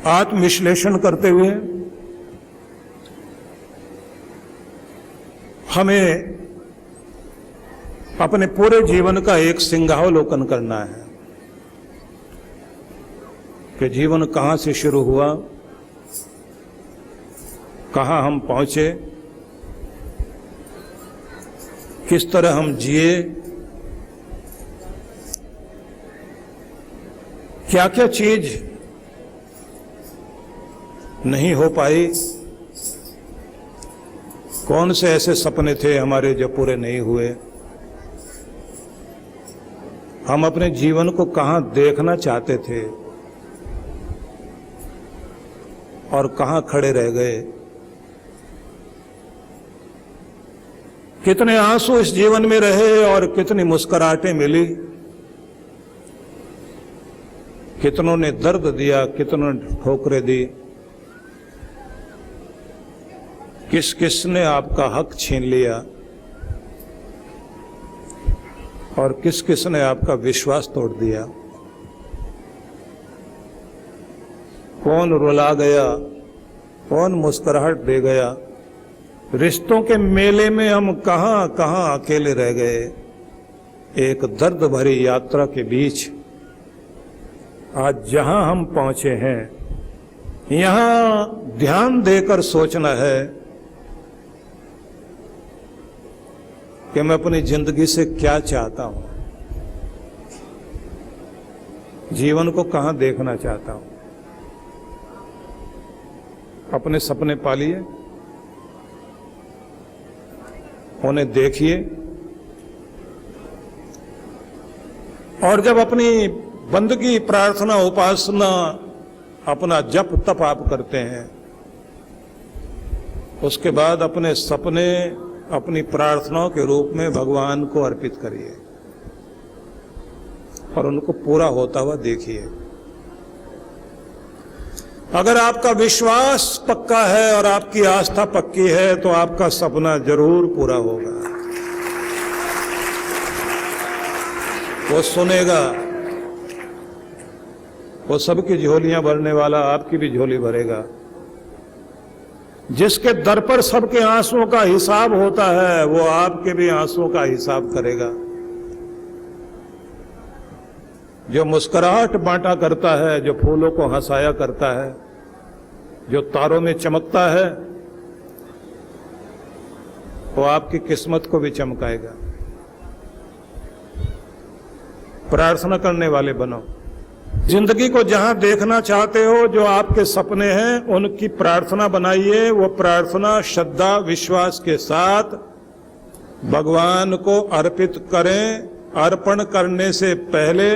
आत्मविश्लेषण करते हुए हमें अपने पूरे जीवन का एक सिंहावलोकन करना है कि जीवन कहां से शुरू हुआ, कहां हम पहुंचे, किस तरह हम जिए, क्या क्या चीज नहीं हो पाई, कौन से ऐसे सपने थे हमारे जो पूरे नहीं हुए, हम अपने जीवन को कहां देखना चाहते थे और कहां खड़े रह गए, कितने आंसू इस जीवन में रहे और कितनी मुस्कुराहटें मिली, कितनों ने दर्द दिया, कितनों ने ठोकरें दी, किस किस ने आपका हक छीन लिया और किस किस ने आपका विश्वास तोड़ दिया, कौन रुला गया, कौन मुस्कुराहट दे गया, रिश्तों के मेले में हम कहां कहां अकेले रह गए। एक दर्द भरी यात्रा के बीच आज जहां हम पहुंचे हैं, यहां ध्यान देकर सोचना है कि मैं अपनी जिंदगी से क्या चाहता हूं, जीवन को कहां देखना चाहता हूं। अपने सपने पालिए, उन्हें देखिए और जब अपनी बंदगी, प्रार्थना, उपासना, अपना जप तप आप करते हैं, उसके बाद अपने सपने अपनी प्रार्थनाओं के रूप में भगवान को अर्पित करिए और उनको पूरा होता हुआ देखिए। अगर आपका विश्वास पक्का है और आपकी आस्था पक्की है तो आपका सपना जरूर पूरा होगा। वो सुनेगा, वो सबकी झोलियां भरने वाला आपकी भी झोली भरेगा। जिसके दर पर सबके आंसुओं का हिसाब होता है वो आपके भी आंसुओं का हिसाब करेगा। जो मुस्कुराहट बांटा करता है, जो फूलों को हंसाया करता है, जो तारों में चमकता है, वो आपकी किस्मत को भी चमकाएगा। प्रार्थना करने वाले बनो। जिंदगी को जहां देखना चाहते हो, जो आपके सपने हैं, उनकी प्रार्थना बनाइए। वो प्रार्थना श्रद्धा विश्वास के साथ भगवान को अर्पित करें। अर्पण करने से पहले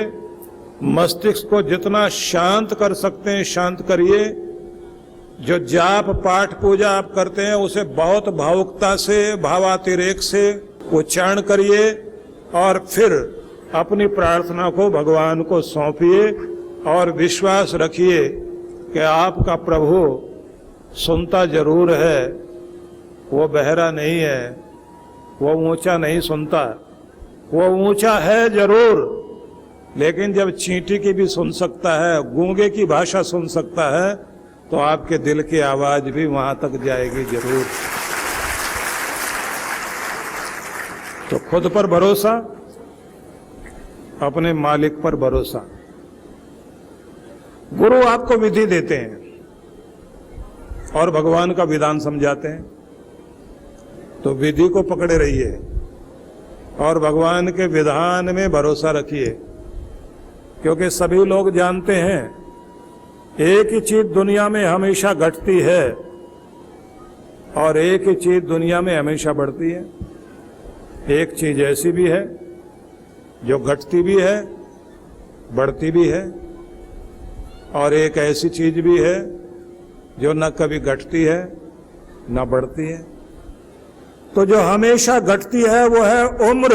मस्तिष्क को जितना शांत कर सकते हैं शांत करिए। जो जाप पाठ पूजा आप करते हैं उसे बहुत भावुकता से, भावातिरेक से उच्चारण करिए और फिर अपनी प्रार्थना को भगवान को सौंपिए और विश्वास रखिए कि आपका प्रभु सुनता जरूर है। वो बहरा नहीं है, वो ऊंचा नहीं सुनता, वो ऊंचा है जरूर, लेकिन जब चींटी की भी सुन सकता है, गूंगे की भाषा सुन सकता है, तो आपके दिल की आवाज भी वहां तक जाएगी जरूर। तो खुद पर भरोसा, अपने मालिक पर भरोसा। गुरु आपको विधि देते हैं और भगवान का विधान समझाते हैं, तो विधि को पकड़े रहिए और भगवान के विधान में भरोसा रखिए। क्योंकि सभी लोग जानते हैं एक ही चीज दुनिया में हमेशा घटती है और एक ही चीज दुनिया में हमेशा बढ़ती है। एक चीज ऐसी भी है जो घटती भी है, बढ़ती भी है, और एक ऐसी चीज भी है जो न कभी घटती है न बढ़ती है। तो जो हमेशा घटती है वो है उम्र।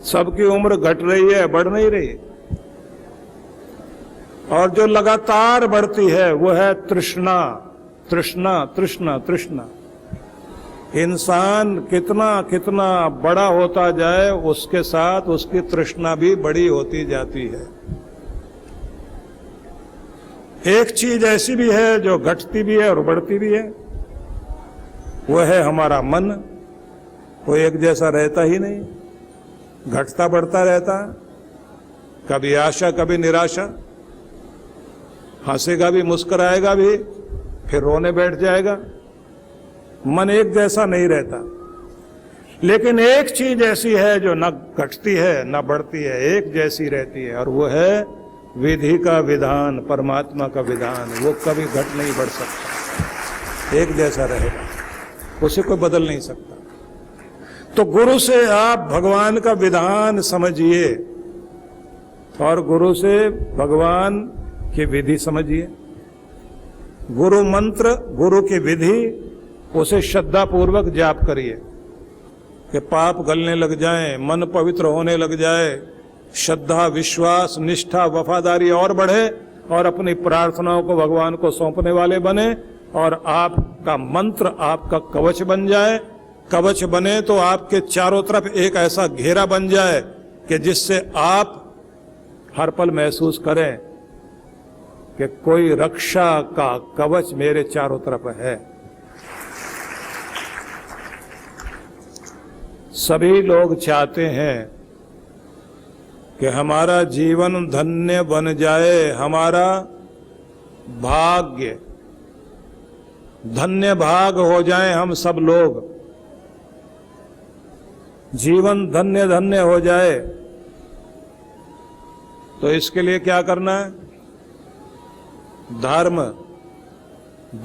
सबकी उम्र घट रही है, बढ़ नहीं रही। और जो लगातार बढ़ती है वो है तृष्णा, तृष्णा, तृष्णा, तृष्णा। इंसान कितना कितना बड़ा होता जाए उसके साथ उसकी तृष्णा भी बड़ी होती जाती है। एक चीज ऐसी भी है जो घटती भी है और बढ़ती भी है, वह है हमारा मन। वो एक जैसा रहता ही नहीं, घटता बढ़ता रहता है, कभी आशा कभी निराशा, हंसेगा भी मुस्कुराएगा भी, फिर रोने बैठ जाएगा। मन एक जैसा नहीं रहता। लेकिन एक चीज ऐसी है जो न घटती है न बढ़ती है, एक जैसी रहती है, और वो है विधि का विधान, परमात्मा का विधान। वो कभी घट नहीं बढ़ सकता, एक जैसा रहेगा, उसे कोई बदल नहीं सकता। तो गुरु से आप भगवान का विधान समझिए और गुरु से भगवान की विधि समझिए। गुरु मंत्र, गुरु की विधि, उसे श्रद्धा पूर्वक जाप करिए कि पाप गलने लग जाएं, मन पवित्र होने लग जाए, श्रद्धा, विश्वास, निष्ठा, वफादारी और बढ़े, और अपनी प्रार्थनाओं को भगवान को सौंपने वाले बने, और आपका मंत्र आपका कवच बन जाए। कवच बने तो आपके चारों तरफ एक ऐसा घेरा बन जाए कि जिससे आप हर पल महसूस करें कि कोई रक्षा का कवच मेरे चारों तरफ है। सभी लोग चाहते हैं कि हमारा जीवन धन्य बन जाए, हमारा भाग्य धन्य भाग हो जाए, हम सब लोग जीवन धन्य धन्य हो जाए। तो इसके लिए क्या करना है? धर्म,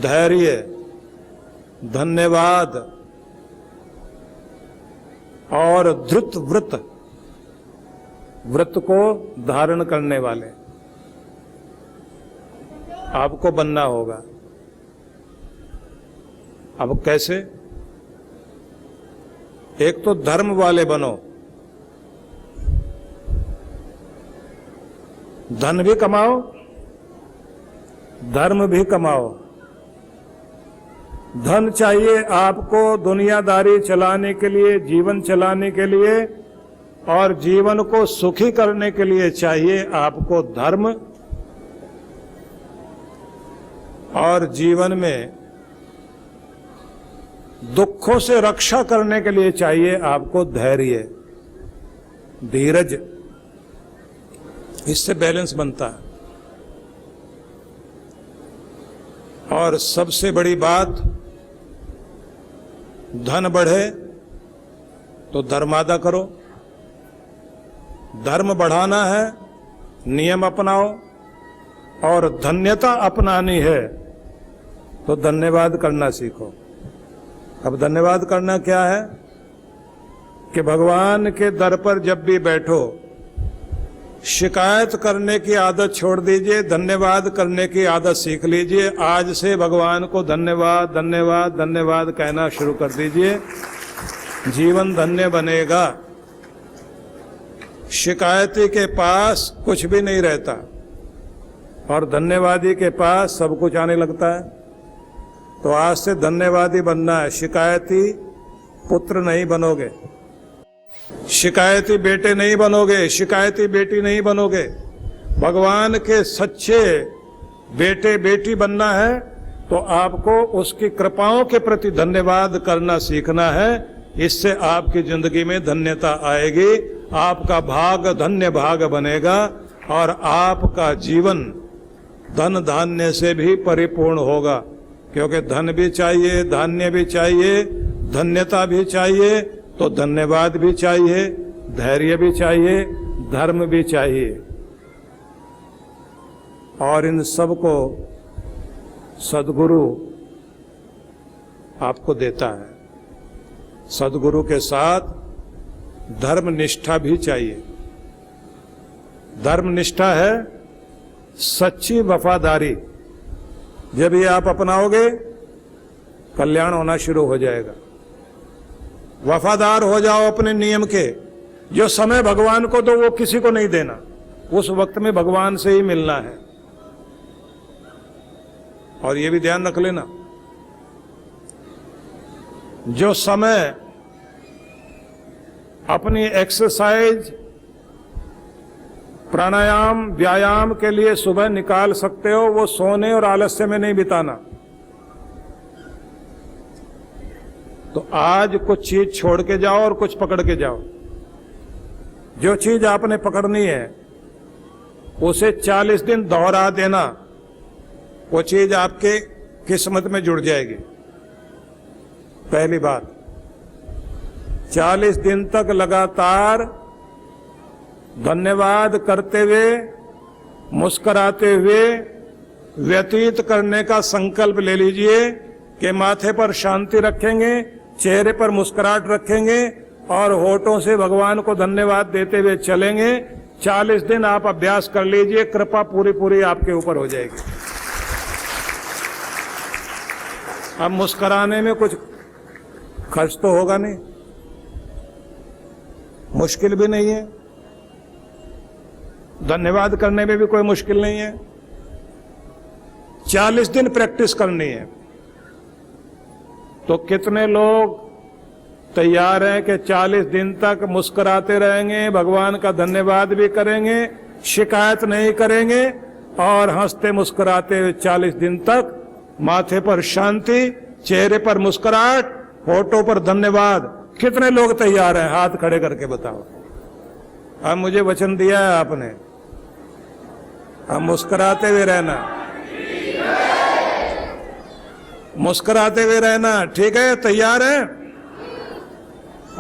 धैर्य, धन्यवाद और धृत व्रत, व्रत को धारण करने वाले आपको बनना होगा। अब कैसे? एक तो धर्म वाले बनो, धन भी कमाओ, धर्म भी कमाओ। धन चाहिए आपको दुनियादारी चलाने के लिए, जीवन चलाने के लिए, और जीवन को सुखी करने के लिए चाहिए आपको धर्म, और जीवन में दुखों से रक्षा करने के लिए चाहिए आपको धैर्य, धीरज। इससे बैलेंस बनता है। और सबसे बड़ी बात, धन बढ़े तो धर्मादा करो। धर्म बढ़ाना है, नियम अपनाओ, और धन्यता अपनानी है तो धन्यवाद करना सीखो। अब धन्यवाद करना क्या है? कि भगवान के दर पर जब भी बैठो, शिकायत करने की आदत छोड़ दीजिए, धन्यवाद करने की आदत सीख लीजिए। आज से भगवान को धन्यवाद धन्यवाद धन्यवाद कहना शुरू कर दीजिए, जीवन धन्य बनेगा। शिकायती के पास कुछ भी नहीं रहता, और धन्यवादी के पास सब कुछ आने लगता है। तो आज से धन्यवादी बनना है, शिकायती पुत्र नहीं बनोगे, शिकायती बेटे नहीं बनोगे, शिकायती बेटी नहीं बनोगे। भगवान के सच्चे बेटे बेटी बनना है तो आपको उसकी कृपाओं के प्रति धन्यवाद करना सीखना है। इससे आपकी जिंदगी में धन्यता आएगी, आपका भाग धन्य भाग बनेगा, और आपका जीवन धन धान्य से भी परिपूर्ण होगा। क्योंकि धन भी चाहिए, धान्य भी चाहिए, धन्यता भी चाहिए, तो धन्यवाद भी चाहिए, धैर्य भी चाहिए, धर्म भी चाहिए। और इन सब को सद्गुरु आपको देता है। सद्गुरु के साथ धर्म निष्ठा भी चाहिए। धर्म निष्ठा है सच्ची वफादारी। जब ये आप अपनाओगे, कल्याण होना शुरू हो जाएगा। वफादार हो जाओ अपने नियम के। जो समय भगवान को दो वो किसी को नहीं देना, उस वक्त में भगवान से ही मिलना है। और ये भी ध्यान रख लेना, जो समय अपनी एक्सरसाइज, प्राणायाम व्यायाम के लिए सुबह निकाल सकते हो, वो सोने और आलस्य में नहीं बिताना। तो आज कुछ चीज छोड़ के जाओ और कुछ पकड़ के जाओ। जो चीज आपने पकड़नी है उसे 40 दिन दोहरा देना, वो चीज आपके किस्मत में जुड़ जाएगी। पहली बात, 40 दिन तक लगातार धन्यवाद करते हुए, मुस्कुराते हुए व्यतीत करने का संकल्प ले लीजिए कि माथे पर शांति रखेंगे, चेहरे पर मुस्कुराहट रखेंगे और होठों से भगवान को धन्यवाद देते हुए चलेंगे। 40 दिन आप अभ्यास कर लीजिए, कृपा पूरी पूरी आपके ऊपर हो जाएगी। अब मुस्कुराने में कुछ खर्च तो होगा नहीं, मुश्किल भी नहीं है, धन्यवाद करने में भी कोई मुश्किल नहीं है। 40 दिन प्रैक्टिस करनी है। तो कितने लोग तैयार हैं कि 40 दिन तक मुस्कुराते रहेंगे, भगवान का धन्यवाद भी करेंगे, शिकायत नहीं करेंगे और हंसते मुस्कुराते हुए 40 दिन तक माथे पर शांति, चेहरे पर मुस्कुराहट, होठों पर धन्यवाद। कितने लोग तैयार हैं? हाथ खड़े करके बताओ। अब मुझे वचन दिया है आपने, अब मुस्कुराते हुए रहना, मुस्कुराते हुए रहना, ठीक है? तैयार है?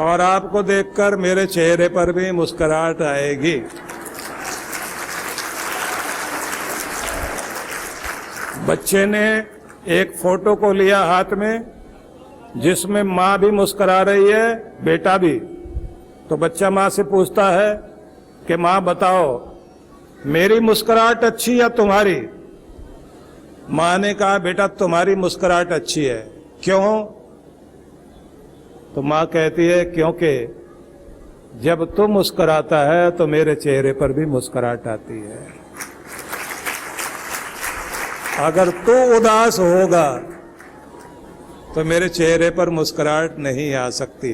और आपको देखकर मेरे चेहरे पर भी मुस्कुराहट आएगी। बच्चे ने एक फोटो को लिया हाथ में जिसमें माँ भी मुस्कुरा रही है, बेटा भी। तो बच्चा माँ से पूछता है कि माँ बताओ मेरी मुस्कुराहट अच्छी या तुम्हारी? माँ ने कहा बेटा तुम्हारी मुस्कुराहट अच्छी है। क्यों? तो माँ कहती है क्योंकि जब तू मुस्कुराता है तो मेरे चेहरे पर भी मुस्कुराहट आती है। अगर तू उदास होगा तो मेरे चेहरे पर मुस्कुराहट नहीं आ सकती,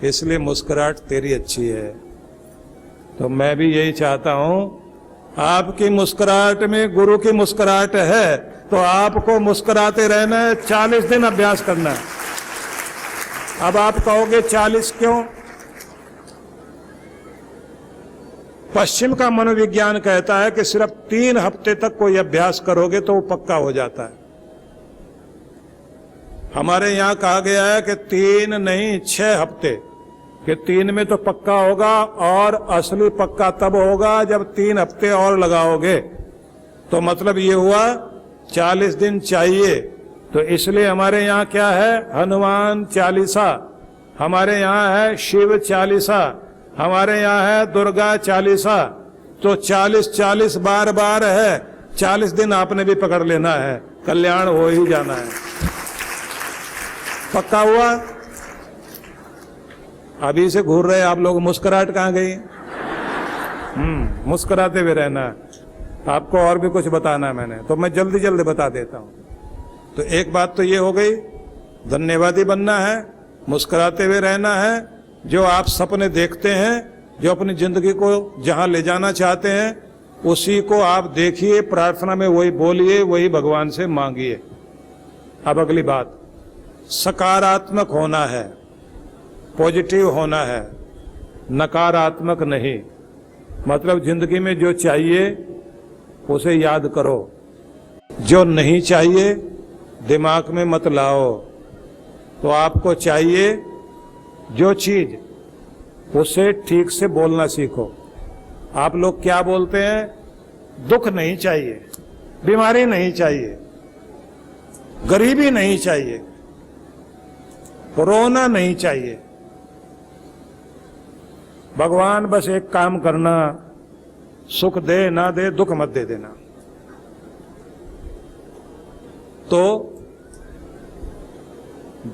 इसलिए मुस्कुराहट तेरी अच्छी है। तो मैं भी यही चाहता हूं, आपकी मुस्कुराहट में गुरु की मुस्कुराहट है तो आपको मुस्कुराते रहना है, 40 दिन अभ्यास करना है। अब आप कहोगे 40 क्यों? पश्चिम का मनोविज्ञान कहता है कि सिर्फ 3 हफ्ते तक कोई अभ्यास करोगे तो वो पक्का हो जाता है। हमारे यहां कहा गया है कि 3 नहीं 6 हफ्ते, कि 3 में तो पक्का होगा और असली पक्का तब होगा जब 3 हफ्ते और लगाओगे। तो मतलब ये हुआ 40 दिन चाहिए। तो इसलिए हमारे यहाँ क्या है? हनुमान चालीसा, हमारे यहाँ है शिव चालीसा, हमारे यहाँ है दुर्गा चालीसा। तो 40 बार बार है, 40 दिन आपने भी पकड़ लेना है, कल्याण हो ही जाना है। पक्का हुआ? अभी से घूर रहे आप लोग, मुस्कुराहट कहाँ गई? मुस्कुराते हुए रहना। आपको और भी कुछ बताना है मैंने, तो मैं जल्दी जल्दी बता देता हूं। तो एक बात तो ये हो गई, धन्यवादी बनना है, मुस्कुराते हुए रहना है। जो आप सपने देखते हैं, जो अपनी जिंदगी को जहां ले जाना चाहते हैं, उसी को आप देखिए, प्रार्थना में वही बोलिए, वही भगवान से मांगिए। अब अगली बात, सकारात्मक होना है, पॉजिटिव होना है, नकारात्मक नहीं। मतलब जिंदगी में जो चाहिए उसे याद करो, जो नहीं चाहिए दिमाग में मत लाओ। तो आपको चाहिए जो चीज, उसे ठीक से बोलना सीखो। आप लोग क्या बोलते हैं? दुख नहीं चाहिए, बीमारी नहीं चाहिए, गरीबी नहीं चाहिए, रोना नहीं चाहिए। भगवान बस एक काम करना, सुख दे ना दे, दुख मत दे देना। तो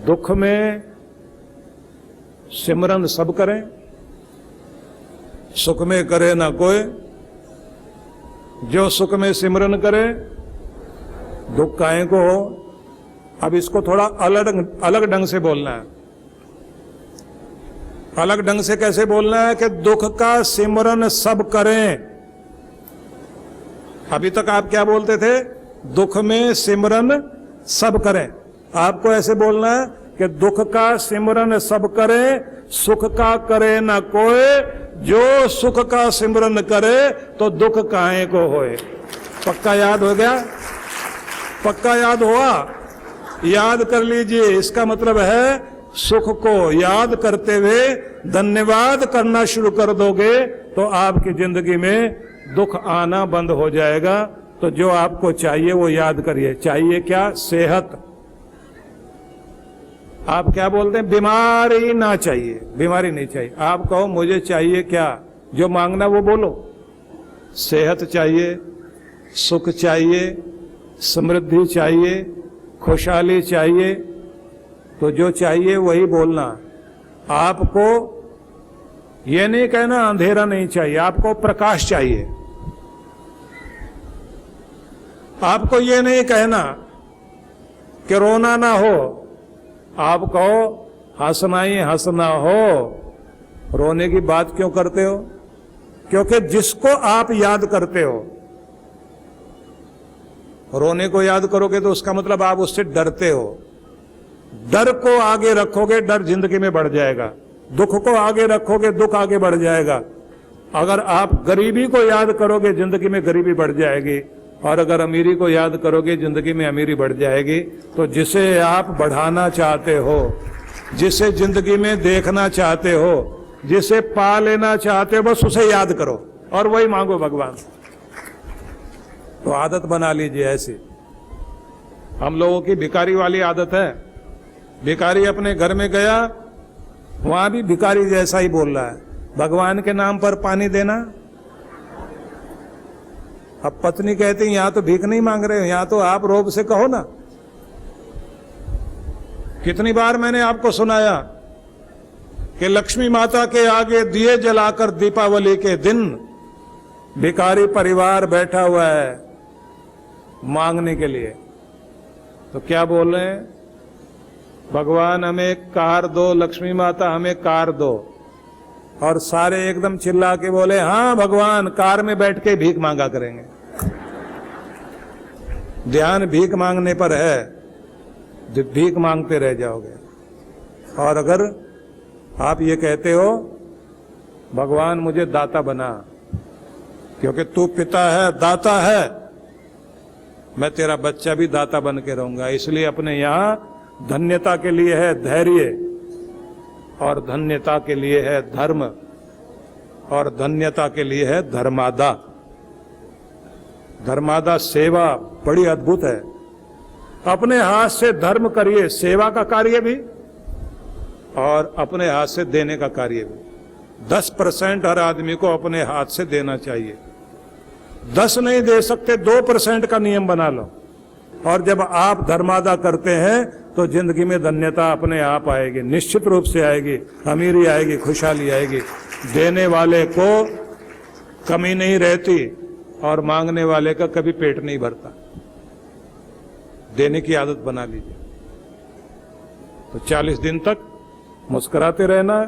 दुख में सिमरन सब करें, सुख में करे ना कोई। जो सुख में सिमरन करे दुख काहे को हो। अब इसको थोड़ा अलग ढंग से बोलना है। अलग ढंग से कैसे बोलना है? कि दुख का सिमरन सब करें, अभी तक आप क्या बोलते थे? दुख में सिमरन सब करें। आपको ऐसे बोलना है कि दुख का सिमरन सब करे, सुख का करे ना कोई, जो सुख का सिमरन करे तो दुख काहे को होए। पक्का याद हो गया? पक्का याद हुआ? याद कर लीजिए। इसका मतलब है सुख को याद करते हुए धन्यवाद करना शुरू कर दोगे तो आपकी जिंदगी में दुख आना बंद हो जाएगा। तो जो आपको चाहिए वो याद करिए। चाहिए क्या? सेहत। आप क्या बोलते हैं? बीमारी ना चाहिए, बीमारी नहीं चाहिए। आप कहो मुझे चाहिए क्या? जो मांगना वो बोलो। सेहत चाहिए, सुख चाहिए, समृद्धि चाहिए, खुशहाली चाहिए। तो जो चाहिए वही बोलना। आपको ये नहीं कहना अंधेरा नहीं चाहिए, आपको प्रकाश चाहिए। आपको ये नहीं कहना कि रोना ना हो, आप कहो हंसना ही हंसना हो। रोने की बात क्यों करते हो? क्योंकि जिसको आप याद करते हो, रोने को याद करोगे तो उसका मतलब आप उससे डरते हो। डर को आगे रखोगे, डर जिंदगी में बढ़ जाएगा। दुख को आगे रखोगे, दुख आगे बढ़ जाएगा। अगर आप गरीबी को याद करोगे, जिंदगी में गरीबी बढ़ जाएगी। और अगर अमीरी को याद करोगे, जिंदगी में अमीरी बढ़ जाएगी। तो जिसे आप बढ़ाना चाहते हो, जिसे जिंदगी में देखना चाहते हो, जिसे पा लेना चाहते हो, बस उसे याद करो और वही मांगो भगवान। तो आदत बना लीजिए ऐसी। हम लोगों की भिखारी वाली आदत है। भिखारी अपने घर में गया, वहां भी भिखारी जैसा ही बोल रहा है, भगवान के नाम पर पानी देना। अब पत्नी कहती यहां तो भीख नहीं मांग रहे हो, यहां तो आप रोब से कहो ना। कितनी बार मैंने आपको सुनाया कि लक्ष्मी माता के आगे दिए जलाकर दीपावली के दिन भिखारी परिवार बैठा हुआ है मांगने के लिए। तो क्या बोल रहे हैं? भगवान हमें कार दो, लक्ष्मी माता हमें कार दो। और सारे एकदम चिल्ला के बोले हाँ भगवान, कार में बैठ के भीख मांगा करेंगे। ध्यान भीख मांगने पर है, जो भीख मांगते रह जाओगे। और अगर आप ये कहते हो भगवान मुझे दाता बना, क्योंकि तू पिता है, दाता है, मैं तेरा बच्चा भी दाता बन के रहूंगा। इसलिए अपने यहां धन्यता के लिए है धैर्य, और धन्यता के लिए है धर्म, और धन्यता के लिए है धर्मादा। धर्मादा सेवा बड़ी अद्भुत है। अपने हाथ से धर्म करिए, सेवा का कार्य भी और अपने हाथ से देने का कार्य भी। 10% हर आदमी को अपने हाथ से देना चाहिए। 10 नहीं दे सकते, 2% का नियम बना लो। और जब आप धर्मादा करते हैं तो जिंदगी में धन्यता अपने आप आएगी, निश्चित रूप से आएगी। अमीरी आएगी, खुशहाली आएगी। देने वाले को कमी नहीं रहती और मांगने वाले का कभी पेट नहीं भरता। देने की आदत बना लीजिए। तो 40 दिन तक मुस्कुराते रहना है,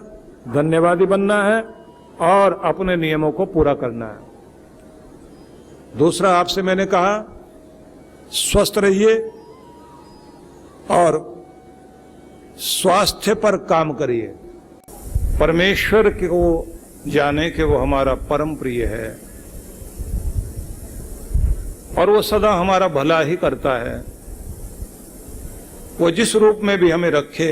धन्यवादी बनना है और अपने नियमों को पूरा करना है। दूसरा, आपसे मैंने कहा स्वस्थ रहिए और स्वास्थ्य पर काम करिए। परमेश्वर को जाने कि वो हमारा परम प्रिय है और वो सदा हमारा भला ही करता है। वो जिस रूप में भी हमें रखे,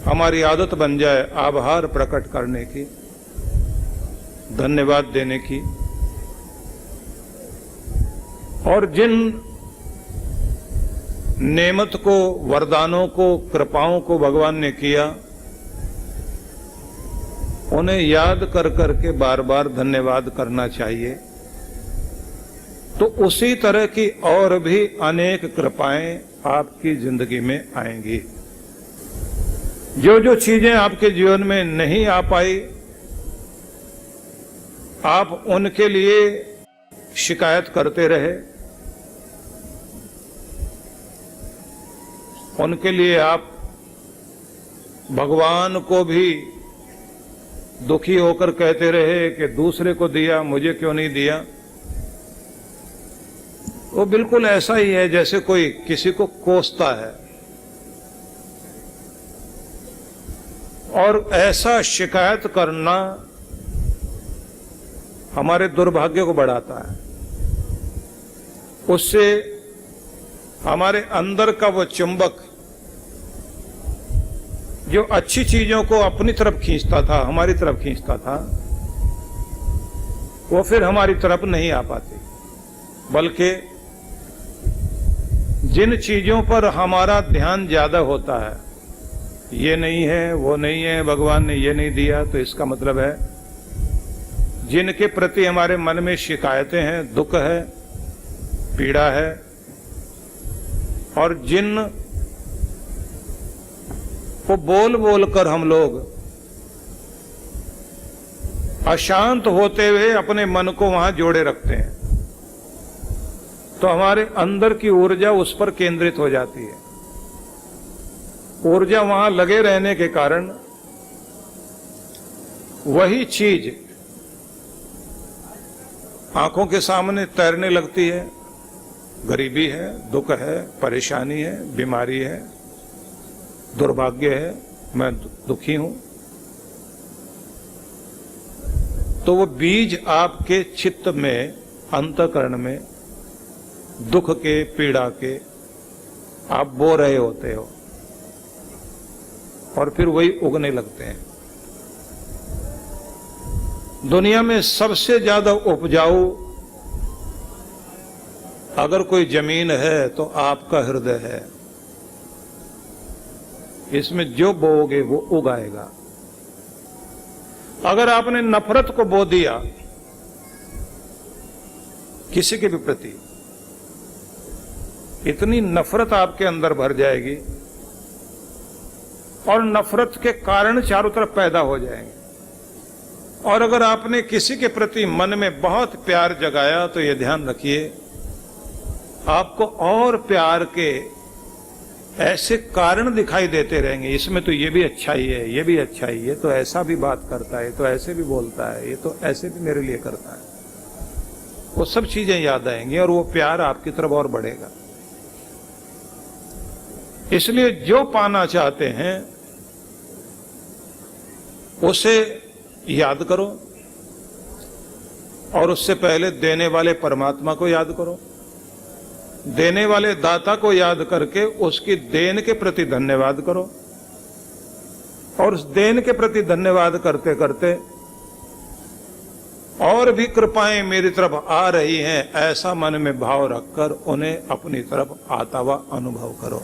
हमारी आदत बन जाए आभार प्रकट करने की, धन्यवाद देने की। और जिन नेमत को, वरदानों को, कृपाओं को भगवान ने किया, उन्हें याद कर करके बार बार धन्यवाद करना चाहिए। तो उसी तरह की और भी अनेक कृपाएं आपकी जिंदगी में आएंगी। जो जो चीजें आपके जीवन में नहीं आ पाई, आप उनके लिए शिकायत करते रहे, उनके लिए आप भगवान को भी दुखी होकर कहते रहे कि दूसरे को दिया, मुझे क्यों नहीं दिया। वो बिल्कुल ऐसा ही है जैसे कोई किसी को कोसता है, और ऐसा शिकायत करना हमारे दुर्भाग्य को बढ़ाता है। उससे हमारे अंदर का वो चुंबक जो अच्छी चीजों को अपनी तरफ खींचता था, हमारी तरफ खींचता था, वो फिर हमारी तरफ नहीं आ पाती, बल्कि जिन चीजों पर हमारा ध्यान ज्यादा होता है, ये नहीं है, वो नहीं है, भगवान ने ये नहीं दिया, तो इसका मतलब है जिनके प्रति हमारे मन में शिकायतें हैं, दुख है, पीड़ा है, और जिन को बोल बोल कर हम लोग अशांत होते हुए अपने मन को वहां जोड़े रखते हैं, तो हमारे अंदर की ऊर्जा उस पर केंद्रित हो जाती है। ऊर्जा वहां लगे रहने के कारण वही चीज आंखों के सामने तैरने लगती है। गरीबी है, दुख है, परेशानी है, बीमारी है, दुर्भाग्य है, मैं दुखी हूं, तो वो बीज आपके चित्त में, अंतःकरण में दुख के, पीड़ा के आप बो रहे होते हो, और फिर वही उगने लगते हैं। दुनिया में सबसे ज्यादा उपजाऊ अगर कोई जमीन है तो आपका हृदय है। इसमें जो बोओगे वो उगाएगा। अगर आपने नफरत को बो दिया किसी के भी प्रति, इतनी नफरत आपके अंदर भर जाएगी और नफरत के कारण चारों तरफ पैदा हो जाएंगे। और अगर आपने किसी के प्रति मन में बहुत प्यार जगाया तो ये ध्यान रखिए, आपको और प्यार के ऐसे कारण दिखाई देते रहेंगे। इसमें तो ये भी अच्छा ही है, ये भी अच्छा ही है, तो ऐसा भी बात करता है, तो ऐसे भी बोलता है, ये तो ऐसे भी मेरे लिए करता है। वो सब चीजें याद आएंगी और वो प्यार आपकी तरफ और बढ़ेगा। इसलिए जो पाना चाहते हैं उसे याद करो, और उससे पहले देने वाले परमात्मा को याद करो। देने वाले दाता को याद करके उसकी देन के प्रति धन्यवाद करो, और उस देन के प्रति धन्यवाद करते करते और भी कृपाएं मेरी तरफ आ रही हैं, ऐसा मन में भाव रखकर उन्हें अपनी तरफ आता हुआ अनुभव करो।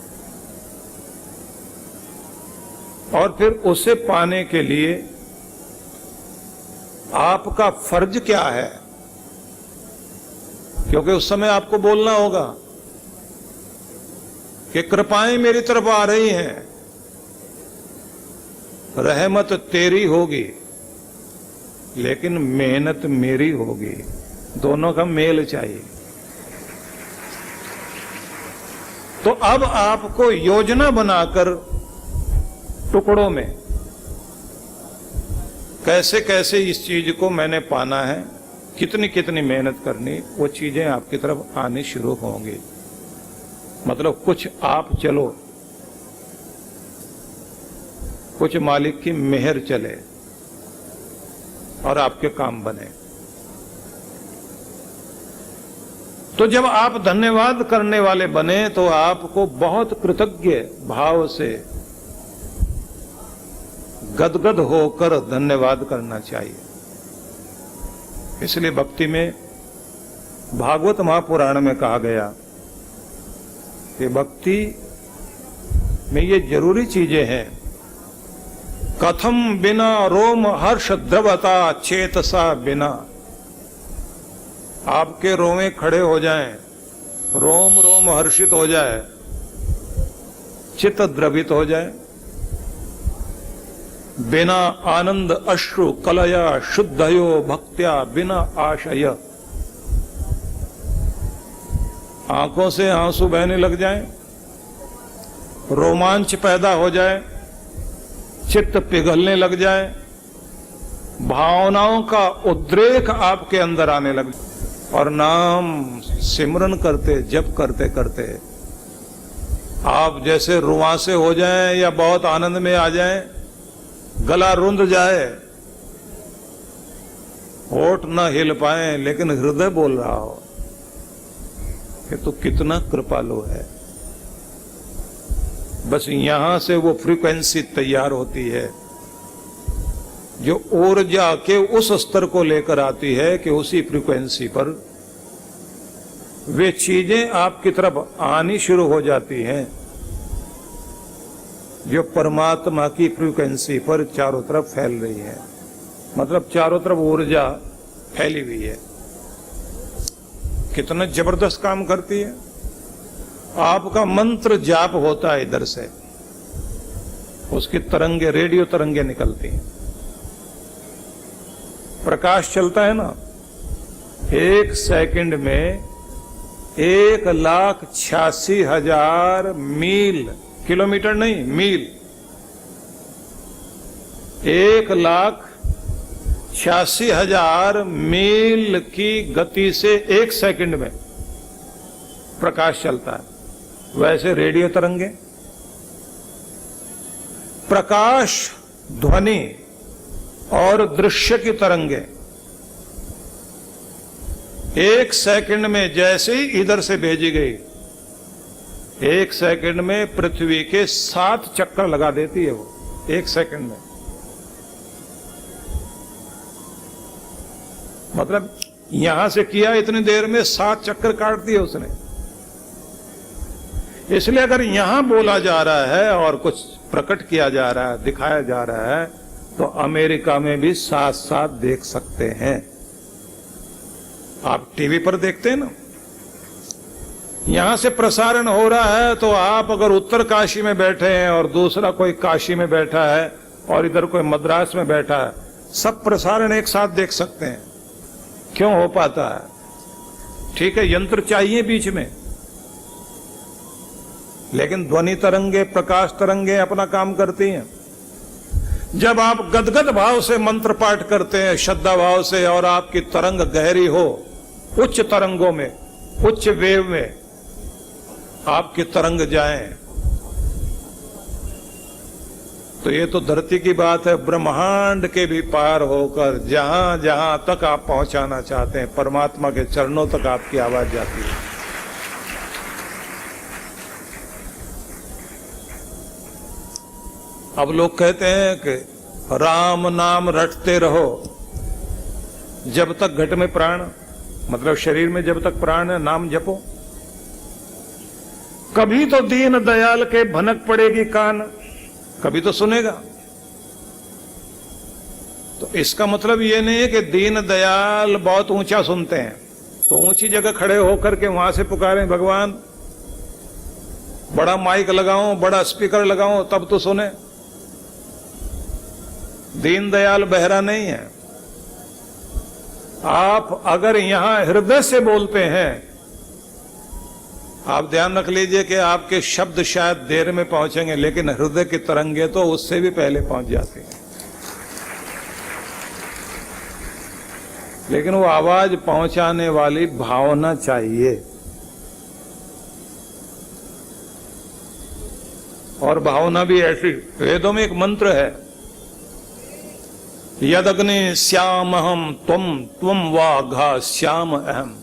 और फिर उसे पाने के लिए आपका फर्ज क्या है, क्योंकि उस समय आपको बोलना होगा कि कृपाएं मेरी तरफ आ रही हैं, रहमत तेरी होगी लेकिन मेहनत मेरी होगी। दोनों का मेल चाहिए। तो अब आपको योजना बनाकर टुकड़ों में कैसे कैसे इस चीज को मैंने पाना है, कितनी कितनी मेहनत करनी, वो चीजें आपकी तरफ आनी शुरू होंगी। मतलब कुछ आप चलो, कुछ मालिक की मेहर चले और आपके काम बने। तो जब आप धन्यवाद करने वाले बने तो आपको बहुत कृतज्ञ भाव से गदगद होकर धन्यवाद करना चाहिए। इसलिए भक्ति में भागवत महापुराण में कहा गया कि भक्ति में ये जरूरी चीजें हैं। कथम बिना रोम हर्ष द्रवता चेतसा बिना। आपके रोमे खड़े हो जाएं, रोम रोम हर्षित हो जाए, चित्त द्रवित हो जाए, बिना आनंद अश्रु कलया शुद्धयो भक्त्या बिना आशय। आंखों से आंसू बहने लग जाएं, रोमांच पैदा हो जाए, चित्त पिघलने लग जाए, भावनाओं का उद्रेक आपके अंदर आने लगे और नाम सिमरन करते, जप करते करते आप जैसे रुआंसे हो जाएं या बहुत आनंद में आ जाएं, गला रुंध जाए, होठ न हिल पाए, लेकिन हृदय बोल रहा हो कि तू कितना कृपालु है। बस यहां से वो फ्रीक्वेंसी तैयार होती है जो ऊर्जा के उस स्तर को लेकर आती है कि उसी फ्रीक्वेंसी पर वे चीजें आपकी तरफ आनी शुरू हो जाती हैं जो परमात्मा की फ्रीक्वेंसी पर चारों तरफ फैल रही है। मतलब चारों तरफ ऊर्जा फैली हुई है। कितना जबरदस्त काम करती है। आपका मंत्र जाप होता है, इधर से उसकी तरंगे, रेडियो तरंगे निकलती हैं, प्रकाश चलता है ना, 1 सेकंड में 1,86,000 मील, किलोमीटर नहीं मील, 1,86,000 मील की गति से 1 सेकंड में प्रकाश चलता है। वैसे रेडियो तरंगे, प्रकाश, ध्वनि और दृश्य की तरंगे 1 सेकंड में जैसे ही इधर से भेजी गई, 1 सेकंड में पृथ्वी के 7 चक्कर लगा देती है वो 1 सेकंड में। मतलब यहां से किया इतनी देर में 7 चक्कर काट दिए उसने। इसलिए अगर यहां बोला जा रहा है और कुछ प्रकट किया जा रहा है, दिखाया जा रहा है, तो अमेरिका में भी साथ साथ देख सकते हैं। आप टीवी पर देखते हैं ना, यहां से प्रसारण हो रहा है, तो आप अगर उत्तर काशी में बैठे हैं और दूसरा कोई काशी में बैठा है और इधर कोई मद्रास में बैठा है, सब प्रसारण एक साथ देख सकते हैं। क्यों हो पाता है? ठीक है, यंत्र चाहिए बीच में, लेकिन ध्वनि तरंगे, प्रकाश तरंगे अपना काम करती हैं। जब आप गदगद भाव से मंत्र पाठ करते हैं, श्रद्धा भाव से, और आपकी तरंग गहरी हो, उच्च तरंगों में, उच्च वेव में आपकी तरंग जाए, तो ये तो धरती की बात है, ब्रह्मांड के भी पार होकर जहां जहां तक आप पहुंचाना चाहते हैं, परमात्मा के चरणों तक आपकी आवाज जाती है। अब लोग कहते हैं कि राम नाम रटते रहो जब तक घट में प्राण, मतलब शरीर में जब तक प्राण है, नाम जपो। कभी तो दीन दयाल के भनक पड़ेगी कान, कभी तो सुनेगा। तो इसका मतलब ये नहीं है कि दीन दयाल बहुत ऊंचा सुनते हैं, तो ऊंची जगह खड़े होकर के वहां से पुकारें भगवान, बड़ा माइक लगाऊं, बड़ा स्पीकर लगाऊं तब तो सुने। दीन दयाल बहरा नहीं है। आप अगर यहां हृदय से बोलते हैं, आप ध्यान रख लीजिए कि आपके शब्द शायद देर में पहुंचेंगे, लेकिन हृदय की तरंगे तो उससे भी पहले पहुंच जाती हैं। लेकिन वो आवाज पहुंचाने वाली भावना चाहिए, और भावना भी ऐसी। वेदों में एक मंत्र है, यदग्नि श्यामहम त्वम त्वम वाघा श्याम अहम।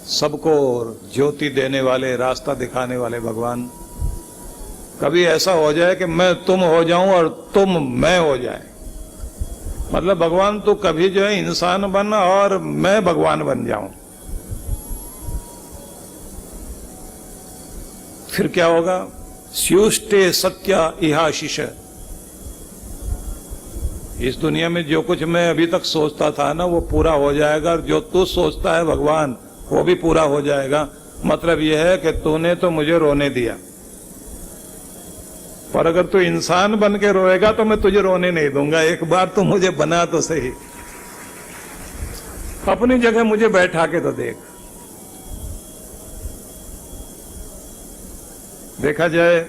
सबको ज्योति देने वाले, रास्ता दिखाने वाले भगवान, कभी ऐसा हो जाए कि मैं तुम हो जाऊं और तुम मैं हो जाए। मतलब भगवान तू कभी जो है इंसान बन और मैं भगवान बन जाऊं, फिर क्या होगा? स्युष्टे सत्या इहाशिष। इस दुनिया में जो कुछ मैं अभी तक सोचता था ना, वो पूरा हो जाएगा, और जो तू सोचता है भगवान, वो भी पूरा हो जाएगा। मतलब यह है कि तूने तो मुझे रोने दिया, पर अगर तू इंसान बन के रोएगा तो मैं तुझे रोने नहीं दूंगा। एक बार तू मुझे बना तो सही, अपनी जगह मुझे बैठा के तो देख। देखा जाए,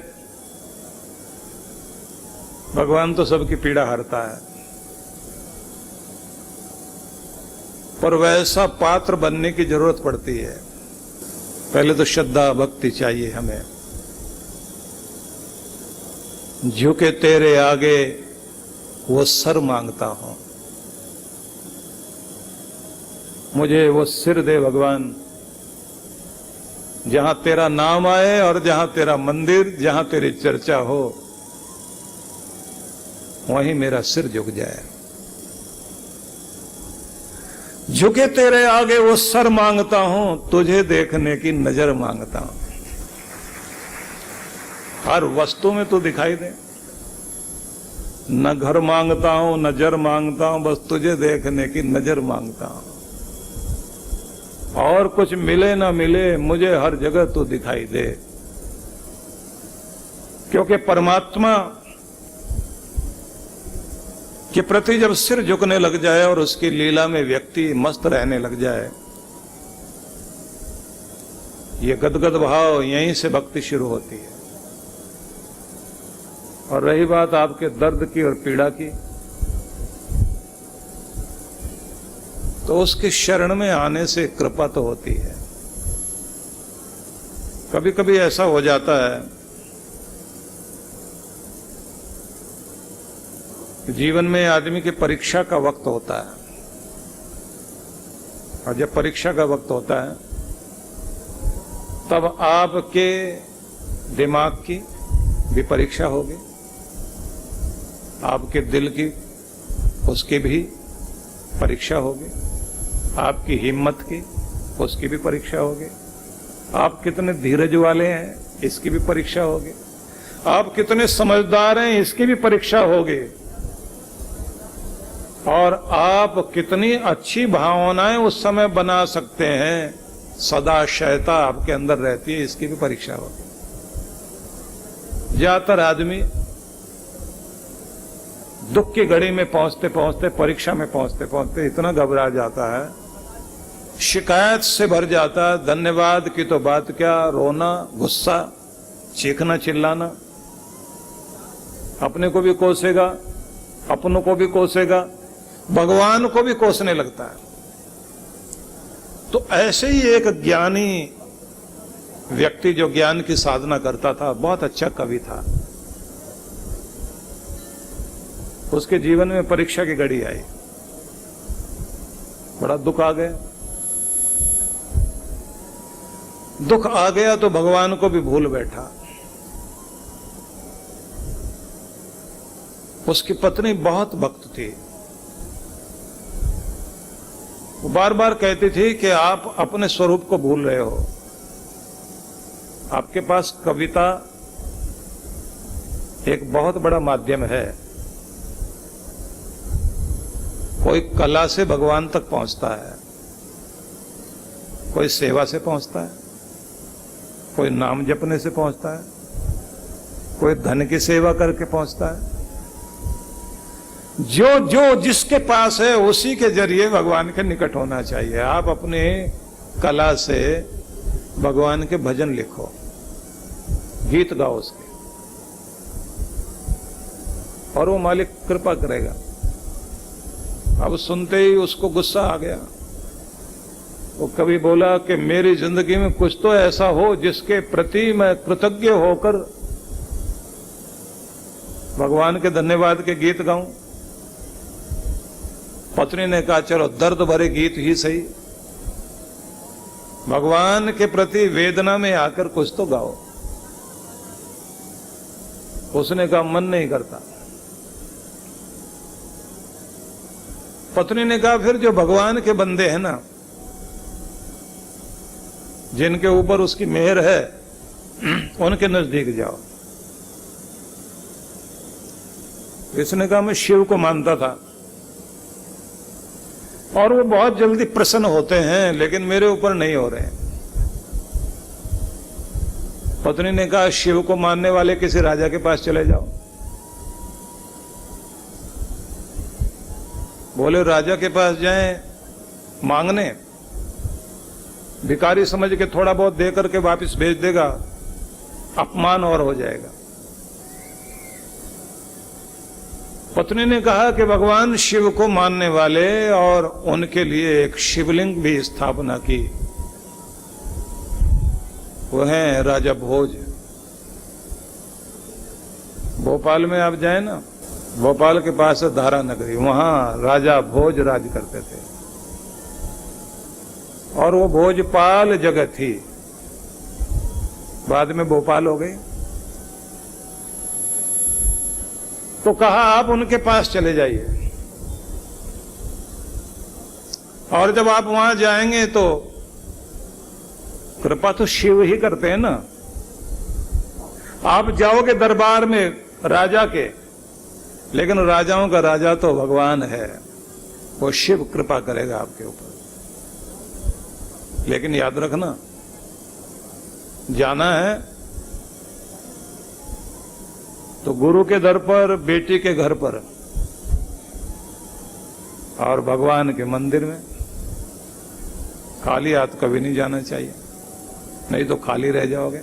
भगवान तो सबकी पीड़ा हरता है। पर वैसा पात्र बनने की जरूरत पड़ती है। पहले तो श्रद्धा भक्ति चाहिए हमें। झुके तेरे आगे वो सर मांगता हूं, मुझे वो सिर दे भगवान, जहां तेरा नाम आए और जहां तेरा मंदिर, जहां तेरी चर्चा हो, वहीं मेरा सिर झुक जाए। झुके तेरे आगे वो सर मांगता हूं, तुझे देखने की नजर मांगता हूं। हर वस्तु में तू दिखाई दे। न घर मांगता हूं, न जर मांगता हूं, बस तुझे देखने की नजर मांगता हूं। और कुछ मिले ना मिले, मुझे हर जगह तू दिखाई दे। क्योंकि परमात्मा के प्रति जब सिर झुकने लग जाए और उसकी लीला में व्यक्ति मस्त रहने लग जाए, ये गदगद भाव, यहीं से भक्ति शुरू होती है। और रही बात आपके दर्द की और पीड़ा की, तो उसकी शरण में आने से कृपा तो होती है। कभी कभी ऐसा हो जाता है कि जीवन में आदमी की परीक्षा का वक्त होता है, और जब परीक्षा का वक्त होता है तब आपके दिमाग की भी परीक्षा होगी, आपके दिल की उसकी भी परीक्षा होगी, आपकी हिम्मत की उसकी भी परीक्षा होगी, आप कितने धीरज वाले हैं इसकी भी परीक्षा होगी, आप कितने समझदार हैं इसकी भी परीक्षा होगी, और आप कितनी अच्छी भावनाएं उस समय बना सकते हैं, सदाशयता आपके अंदर रहती है, इसकी भी परीक्षा होगी। ज्यादातर आदमी दुख की घड़ी में पहुंचते पहुंचते, परीक्षा में पहुंचते पहुंचते इतना घबरा जाता है, शिकायत से भर जाता है। धन्यवाद की तो बात क्या, रोना, गुस्सा, चीखना, चिल्लाना, अपने को भी कोसेगा, अपनों को भी कोसेगा, भगवान को भी कोसने लगता है। तो ऐसे ही एक ज्ञानी व्यक्ति जो ज्ञान की साधना करता था, बहुत अच्छा कवि था, उसके जीवन में परीक्षा की घड़ी आई, बड़ा दुख आ गया। दुख आ गया तो भगवान को भी भूल बैठा। उसकी पत्नी बहुत भक्त थी, वो बार बार कहती थी कि आप अपने स्वरूप को भूल रहे हो, आपके पास कविता एक बहुत बड़ा माध्यम है, कोई कला से भगवान तक पहुंचता है, कोई सेवा से पहुंचता है, कोई नाम जपने से पहुंचता है, कोई धन की सेवा करके पहुंचता है। जो जो जिसके पास है उसी के जरिए भगवान के निकट होना चाहिए। आप अपने कला से भगवान के भजन लिखो, गीत गाओ उसके, और वो मालिक कृपा करेगा। अब सुनते ही उसको गुस्सा आ गया। वो कभी बोला कि मेरी जिंदगी में कुछ तो ऐसा हो जिसके प्रति मैं कृतज्ञ होकर भगवान के धन्यवाद के गीत गाऊं। पत्नी ने कहा चलो दर्द भरे गीत ही सही, भगवान के प्रति वेदना में आकर कुछ तो गाओ। उसने कहा मन नहीं करता। पत्नी ने कहा फिर जो भगवान के बंदे हैं ना, जिनके ऊपर उसकी मेहर है, उनके नजदीक जाओ। इसने कहा मैं शिव को मानता था और वो बहुत जल्दी प्रसन्न होते हैं, लेकिन मेरे ऊपर नहीं हो रहे हैं। पत्नी ने कहा शिव को मानने वाले किसी राजा के पास चले जाओ। बोले राजा के पास जाएं मांगने, भिखारी समझ के थोड़ा बहुत दे करके वापस भेज देगा, अपमान और हो जाएगा। पत्नी ने कहा कि भगवान शिव को मानने वाले और उनके लिए एक शिवलिंग भी स्थापना की, वो है राजा भोज। भोपाल में आप जाए ना, भोपाल के पास है धारा नगरी, वहां राजा भोज राज करते थे और वो भोजपाल जगह थी, बाद में भोपाल हो गई। तो कहा आप उनके पास चले जाइए और जब आप वहां जाएंगे तो कृपा तो शिव ही करते हैं ना, आप जाओगे दरबार में राजा के, लेकिन राजाओं का राजा तो भगवान है, वो शिव कृपा करेगा आपके ऊपर। लेकिन याद रखना, जाना है तो गुरु के दर पर, बेटी के घर पर और भगवान के मंदिर में। खाली हाथ कभी नहीं जाना चाहिए, नहीं तो खाली रह जाओगे।